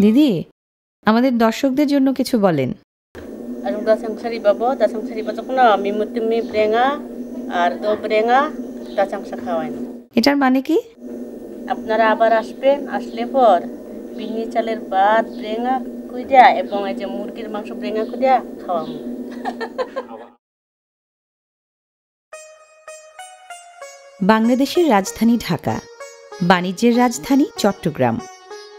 দিদি, আমাদের দর্শকদের জন্য কিছু বলেন। এটার মানে কি? আপনারা আবার আসবেন, আসলে পর বিন্নি চালের ভাত ব্রেঙা কইরা এবং এই যে মুরগির মাংস ব্রেঙা কইরা খাওয়াবো। বাংলাদেশের রাজধানী ঢাকা, বাণিজ্যের রাজধানী চট্টগ্রাম,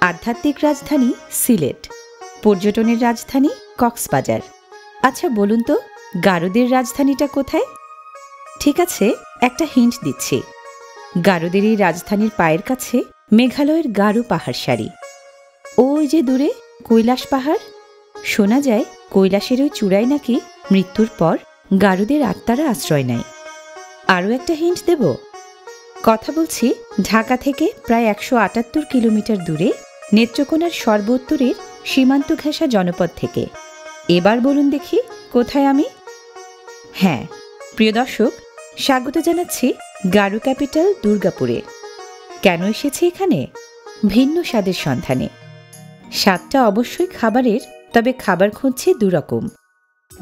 আধ্যাত্মিক রাজধানী সিলেট, পর্যটনের রাজধানী কক্সবাজার। আচ্ছা বলুন তো, গারোদের রাজধানীটা কোথায়? ঠিক আছে, একটা হিন্ট দিচ্ছি। গারোদের এই রাজধানীর পায়ের কাছে মেঘালয়ের গারো পাহাড় সারি। ওই যে দূরে কৈলাস পাহাড়। শোনা যায় কৈলাসের ওই চূড়ায় নাকি মৃত্যুর পর গারোদের আত্মারা আশ্রয় নেয়। আরও একটা হিন্ট দেব। কথা বলছি ঢাকা থেকে প্রায় ১৭৮ কিলোমিটার দূরে নেত্রকোনার সর্বোত্তরের সীমান্ত ঘেঁষা জনপদ থেকে। এবার বলুন দেখি কোথায় আমি? হ্যাঁ প্রিয় দর্শক, স্বাগত জানাচ্ছি গারো ক্যাপিটাল দুর্গাপুরে। কেন এসেছি এখানে? ভিন্ন স্বাদের সন্ধানে। স্বাদটা অবশ্যই খাবারের, তবে খাবার খুঁজছি দুরকম।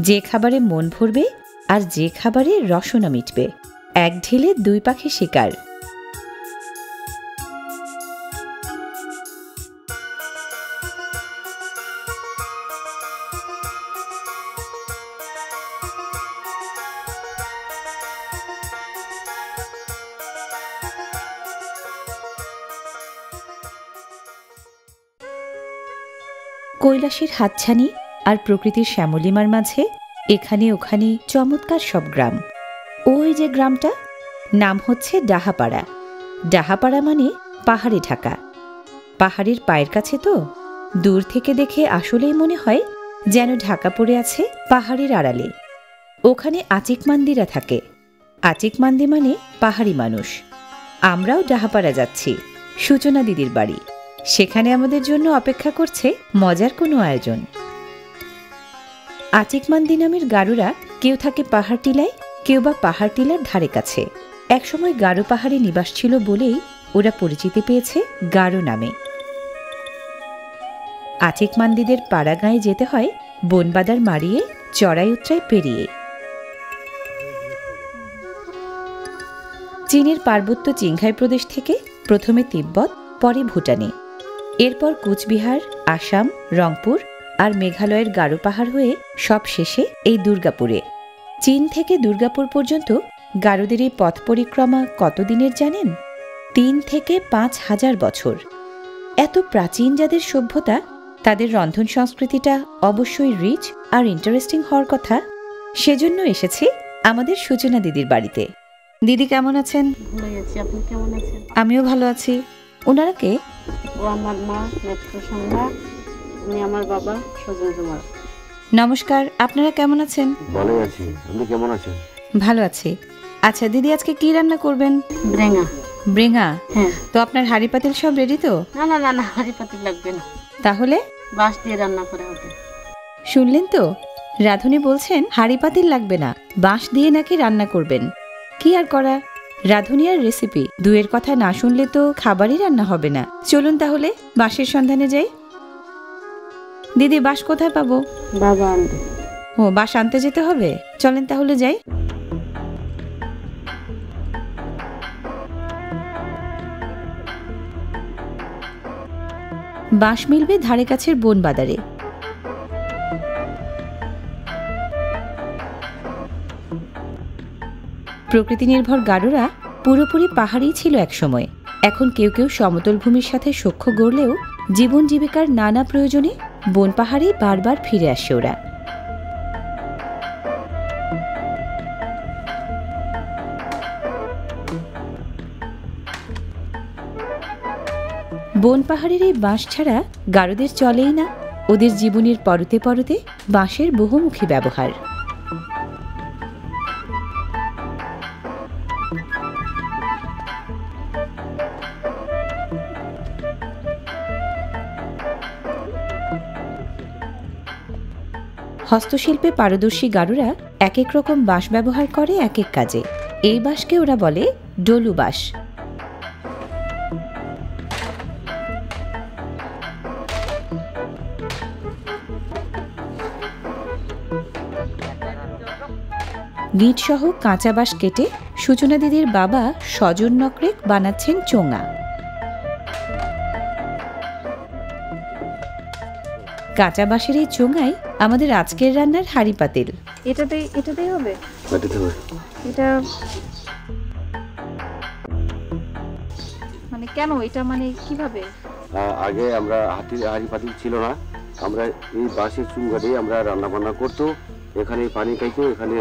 যে খাবারে মন ভরবে আর যে খাবারে রসনা মিটবে। এক ঢিলে দুই পাখি শিকার। কৈলাসের হাতছানি আর প্রকৃতির শ্যামলিমার মাঝে এখানে ওখানে চমৎকার সব গ্রাম। ওই যে গ্রামটা, নাম হচ্ছে ডাহাপাড়া। ডাহাপাড়া মানে পাহাড়ে ঢাকা। পাহাড়ের পায়ের কাছে তো, দূর থেকে দেখে আসলেই মনে হয় যেন ঢাকা পড়ে আছে পাহাড়ের আড়ালে। ওখানে আচিক মান্দিরা থাকে। আচিক মান্দি মানে পাহাড়ি মানুষ। আমরাও ডাহাপাড়া যাচ্ছি, সূচনা দিদির বাড়ি। সেখানে আমাদের জন্য অপেক্ষা করছে মজার কোনো আয়োজন। আচিক মান্দি নামের গারোরা কেউ থাকে পাহাড় টিলায়, কেউ বা পাহাড় টিলার ধারে কাছে। একসময় গারো পাহাড়ে নিবাস ছিল বলেই ওরা পরিচিতি পেয়েছে গারো নামে। আচিক মান্দিদের পাড়া গাঁয়ে যেতে হয় বনবাদার মারিয়ে, চড়াই উতরাই পেরিয়ে। চীনের পার্বত্য চিংঘাই প্রদেশ থেকে প্রথমে তিব্বত, পরে ভুটানে, এরপর কুচবিহার, আসাম, রংপুর আর মেঘালয়ের গারো পাহাড় হয়ে সব শেষে এই দুর্গাপুরে। চীন থেকে দুর্গাপুর পর্যন্ত গারোদের এই পথ পরিক্রমা কতদিনের জানেন? ৩ থেকে ৫,০০০ বছর। এত প্রাচীন যাদের সভ্যতা, তাদের রন্ধন সংস্কৃতিটা অবশ্যই রিচ আর ইন্টারেস্টিং হওয়ার কথা। সেজন্য এসেছি আমাদের সূচনা দিদির বাড়িতে। দিদি কেমন আছেন? আপনি কেমন আছেন? আমিও ভালো আছি। ওনারা কে? ও আমার মা নেত্রসন্ধ্যা, উনি আমার বাবা সজল কুমার। নমস্কার, আপনারা কেমন আছেন? ভালো আছি, আপনি কেমন আছেন? ভালো আছি। আচ্ছা দিদি, আজকে কি রান্না করবেন? ব্রেঙা। ব্রেঙা? হ্যাঁ। তো আপনার হাঁড়ি পাতিল সব রেডি তো? না না না না, হাঁড়ি পাতিল লাগবে না। তাহলে বাঁশ দিয়ে রান্না করা হবে। শুনলেন তো, রাধুনী বলছেন হাঁড়ি পাতিল লাগবে না, বাঁশ দিয়ে নাকি রান্না করবেন। কি আর করা, রাধুনী আর রেসিপি দুয়ের কথা না শুনলে তো খাবারই রান্না হবে না। চলুন তাহলে বাঁশের সন্ধানে যাই। দিদি, বাঁশ কোথায় পাবো? বাবা আনবে। ও, বাঁশ আনতে যেতে হবে? চলেন তাহলে যাই। বাঁশ মিলবে ধারে কাছের বন বাদারে। প্রকৃতি নির্ভর গারোরা পুরোপুরি পাহাড়েই ছিল একসময়। এখন কেউ কেউ সমতল ভূমির সাথে সখ্য গড়লেও জীবন জীবিকার নানা প্রয়োজনে বন পাহাড়েই বারবার ফিরে আসে ওরা। বন পাহাড়ের এই বাঁশ ছাড়া গারোদের চলেই না। ওদের জীবনের পরতে পরতে বাঁশের বহুমুখী ব্যবহার। হস্তশিল্পে পারদর্শী গারোরা এক এক রকম বাঁশ ব্যবহার করে এক এক কাজে। এই বাঁশকে ওরা বলে ডলু বাঁশ। গিঁট সহ কাঁচা বাঁশ কেটে সূচনা দিদির বাবা সজন নকরেক বানাচ্ছেন চোঙা। কাঁচা বাঁশের এই চোঙাই আমাদের আজকের রান্নার হাঁড়ি পাতিল। এটাতেই হবে? এটা মানে কেন এটা, মানে কিভাবে? আগে আমরা হাঁড়ি পাতিল ছিল না, আমরা এই বাঁশের চুঙ্গা দিয়ে আমরা রান্না বান্না করতো, এখানে পানি খাইতো, এখানে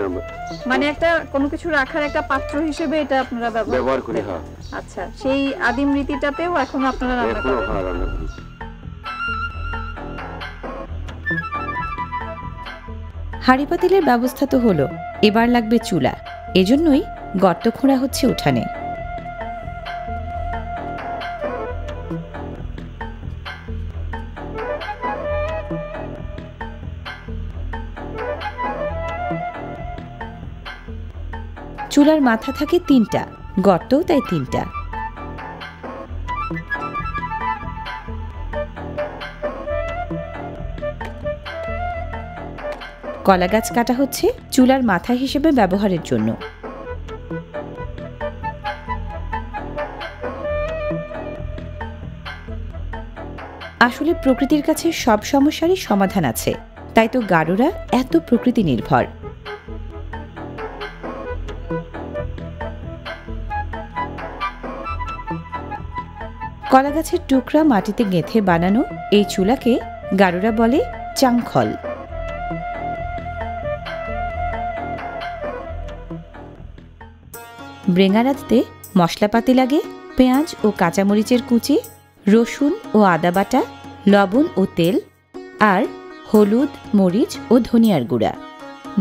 মানে একটা কোনো কিছু রাখার একটা পাত্র হিসেবে এটা আপনারা ব্যবহার করি। হ্যাঁ, আচ্ছা, সেই আদিম রীতিটাতেও এখন আপনারা রান্না করেন? হ্যাঁ, রান্না করি। হাঁড়ি পাতিলের ব্যবস্থা তো হলো, এবার লাগবে চুলা। এজন্যই গর্ত খোঁড়া হচ্ছে উঠানে। চুলার মাথা থাকে 3টা, গর্তও তাই 3টা। কলা গাছ কাটা হচ্ছে চুলার মাথা হিসেবে ব্যবহারের জন্য। আসলে প্রকৃতির কাছে সব সমস্যারই সমাধান আছে, তাই তো গাড়ুরা এত প্রকৃতি নির্ভর। কলা গাছের টুকরা মাটিতে গেঁথে বানানো এই চুলাকে গাড়ুরা বলে চাংখল। ব্রেঙা রাঁধতে মশলাপাতি লাগে পেঁয়াজ ও কাঁচামরিচের কুচি, রসুন ও আদা বাটা, লবণ ও তেল, আর হলুদ, মরিচ ও ধনিয়ার গুঁড়া।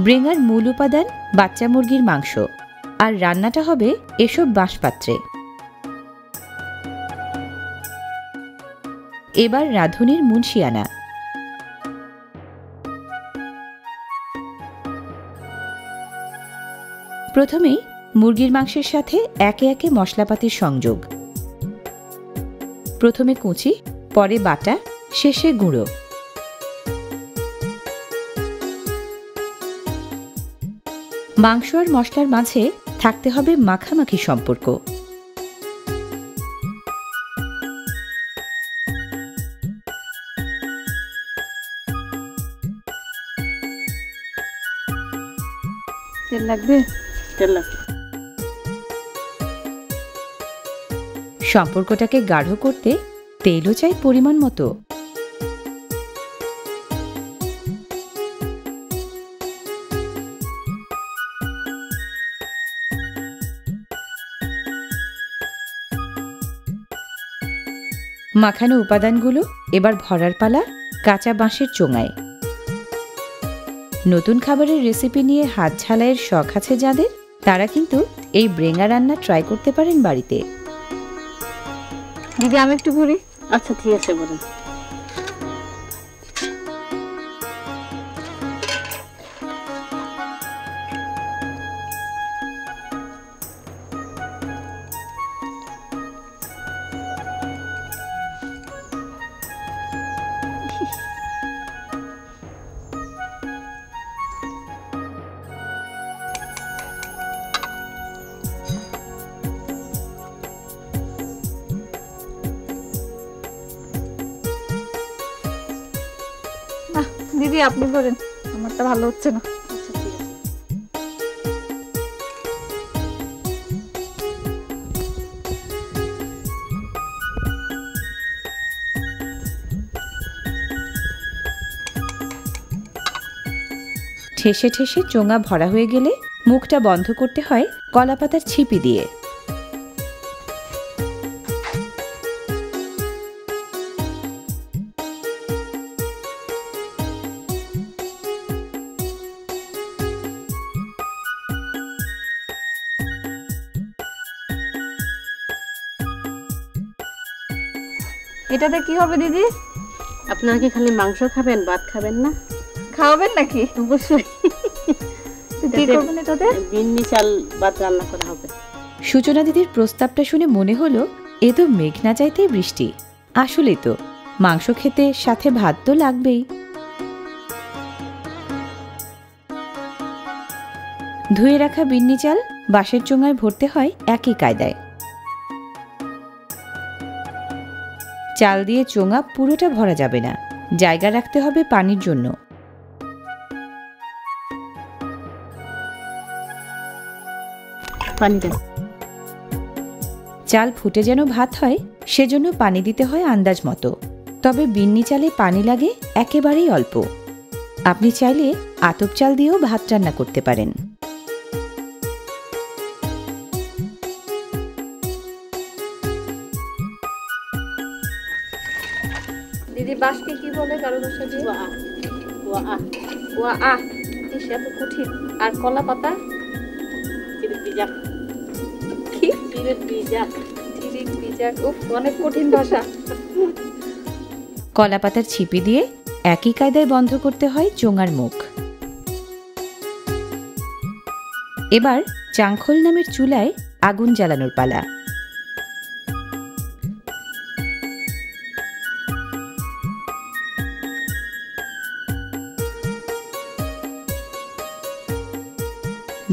ব্রেঙার মূল উপাদান বাচ্চা মুরগির মাংস, আর রান্নাটা হবে এসব বাঁশপাত্রে। এবার রাঁধুনির মুন্সিয়ানা। প্রথমেই মুরগির মাংসের সাথে একে একে মশলাপাতির সংযোগ। প্রথমে কুচি, পরে বাটা, শেষে গুঁড়ো। মাংস আর মশলার মাঝে থাকতে হবে মাখামাখি সম্পর্ক। তেল লাগবে? তেল লাগবে। সম্পর্কটাকে গাঢ় করতে তেলও চাই পরিমাণ মতো। মাখানো উপাদানগুলো এবার ভরার পালা কাঁচা বাঁশের চোঙায়। নতুন খাবারের রেসিপি নিয়ে হাত ঝালাইয়ের শখ আছে যাদের, তারা কিন্তু এই ব্রেঙা রান্না ট্রাই করতে পারেন বাড়িতে। দিদি আমি একটু ভরি। আচ্ছা ঠিক আছে, বলেন। দিদি আপনি করেন, আমারটা ভালো হচ্ছে না। আচ্ছা ঠিক আছে। ঠেসে ঠেসে চোঙা ভরা হয়ে গেলে মুখটা বন্ধ করতে হয় কলাপাতার ছিপি দিয়ে। এটাতে কি হবে দিদি? আপনারা কি খালি মাংস খাবেন, ভাত খাবেন না? খাওয়াবেন নাকি? অবশ্যই। কি করবেন এটাতে? বিন্নি চাল ভাত রান্না করা হবে। সূচনা দিদির প্রস্তাবটা শুনে মনে হলো এ তো মেঘ না চাইতেই বৃষ্টি। আসলেই তো, মাংস খেতে সাথে ভাত তো লাগবেই। ধুয়ে রাখা বিন্নি চাল বাঁশের চোঙায় ভরতে হয় একই কায়দায়। চাল দিয়ে চোঙা পুরোটা ভরা যাবে না, জায়গা রাখতে হবে পানির জন্য। পানি দেন। চাল ফুটে যেন ভাত হয় সেজন্য পানি দিতে হয় আন্দাজ মতো। তবে বিন্নি চালে পানি লাগে একেবারেই অল্প। আপনি চাইলে আতপ চাল দিয়েও ভাত রান্না করতে পারেন। দিদি বাঁশকে কি বলে কারো ভাষা দিয়ে? ওয়া আহ। ইস, এত কঠিন। আর কলা পাতা? চিরিক বিজাক। কি? চিরিক বিজাক। চিরিক বিজাক। উফ, অনেক কঠিন ভাষা। কলা পাতার ছিপি দিয়ে একই কায়দায় বন্ধ করতে হয় চোঙার মুখ। এবার চাংখোল নামের চুলায় আগুন জ্বালানোর পালা।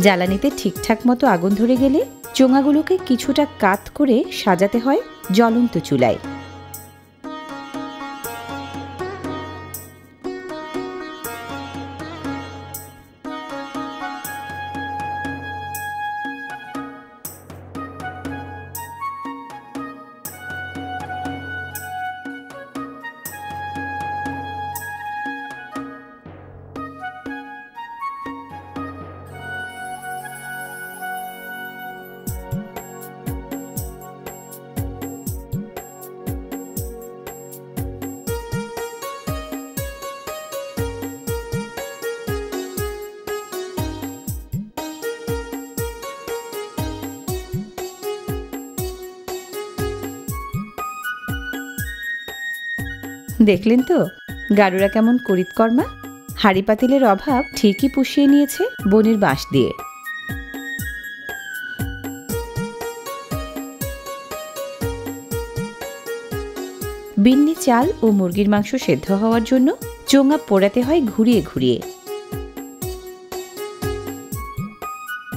জ্বালানিতে ঠিকঠাক মতো আগুন ধরে গেলে চোঙাগুলোকে কিছুটা কাত করে সাজাতে হয় জ্বলন্ত চুলায়। দেখলেন তো গারুরা কেমন করিতকর্মা। হাঁড়ি পাতিলের অভাব ঠিকই পুষিয়ে নিয়েছে বনের বাঁশ দিয়ে। বিন্নি চাল ও মুরগির মাংস সেদ্ধ হওয়ার জন্য চোঙা পোড়াতে হয় ঘুরিয়ে ঘুরিয়ে।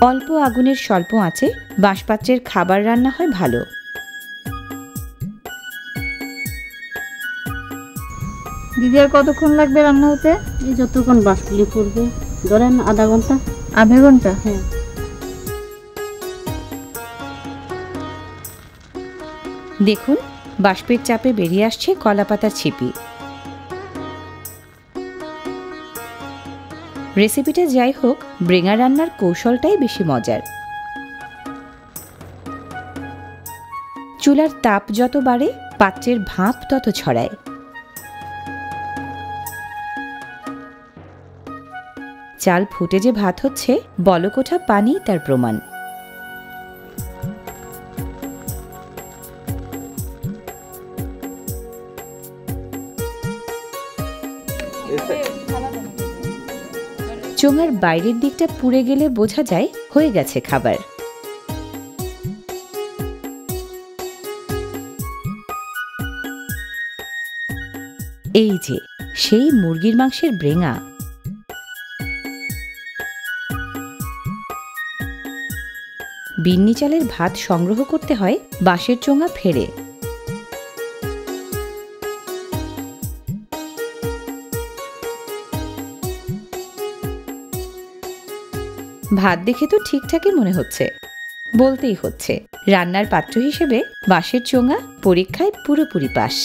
অল্প আগুনের স্বল্প আঁচে বাঁশপাত্রের খাবার রান্না হয় ভালো। দিদি আর কতক্ষণ লাগবে রান্না হতে? এই যতক্ষণ বাঁশগুলি পড়বে, ধরেন আধা ঘন্টা। আধা ঘন্টা? হ্যাঁ। দেখুন বাষ্পের চাপে বেরিয়ে আসছে কলাপাতার ছিপি। রেসিপিটা যাই হোক, ব্রেঙা রান্নার কৌশলটাই বেশি মজার। চুলার তাপ যত বাড়ে পাত্রের ভাঁপ তত ছড়ায়। চাল ফুটে যে ভাত হচ্ছে বলকোঠা পানি তার প্রমাণ। চোঙার বাইরের দিকটা পুড়ে গেলে বোঝা যায় হয়ে গেছে খাবার। এই যে সেই মুরগির মাংসের ব্রেঙা। বিন্নি চালের ভাত সংগ্রহ করতে হয় বাঁশের চোঙা ফেরে। ভাত দেখে তো ঠিকঠাকই মনে হচ্ছে, বলতেই হচ্ছে রান্নার পাত্র হিসেবে বাঁশের চোঙা পরীক্ষায় পুরোপুরি পাস।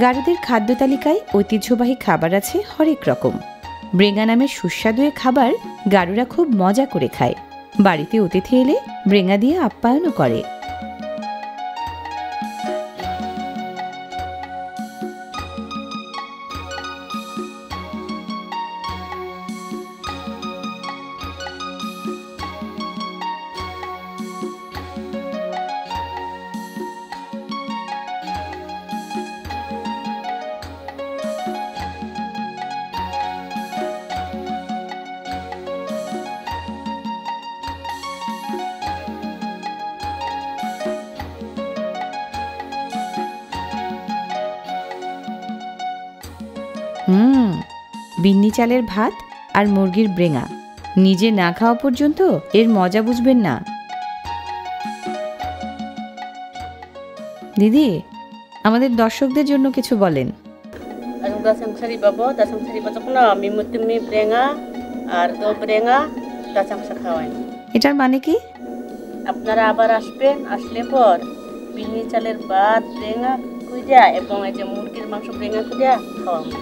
গারুদের খাদ্য তালিকায় ঐতিহ্যবাহী খাবার আছে হরেক রকম। ব্রেঙা নামের সুস্বাদু এ খাবার গারুরা খুব মজা করে খায়। বাড়িতে অতিথি এলে ব্রেঙা দিয়ে আপ্যায়নও করে। বিন্নি চালের ভাত আর মুরগির ব্রেঙা নিজে না খাওয়া পর্যন্ত এর মজা বুঝবেন না। দিদি, আমাদের দর্শকদের জন্য কিছু বলেন। Dasang sariba na mimutimi brenga আর দো ব্রেঙা দাচাং খাওয়াই। এটার মানে কি? আপনারা আবার আসবেন, আসলে পর বিন্নি চালের ভাত ব্রেঙা কুইডা এবং এই যে মুরগির মাংস ব্রেঙা কুইডা খাওয়াবো।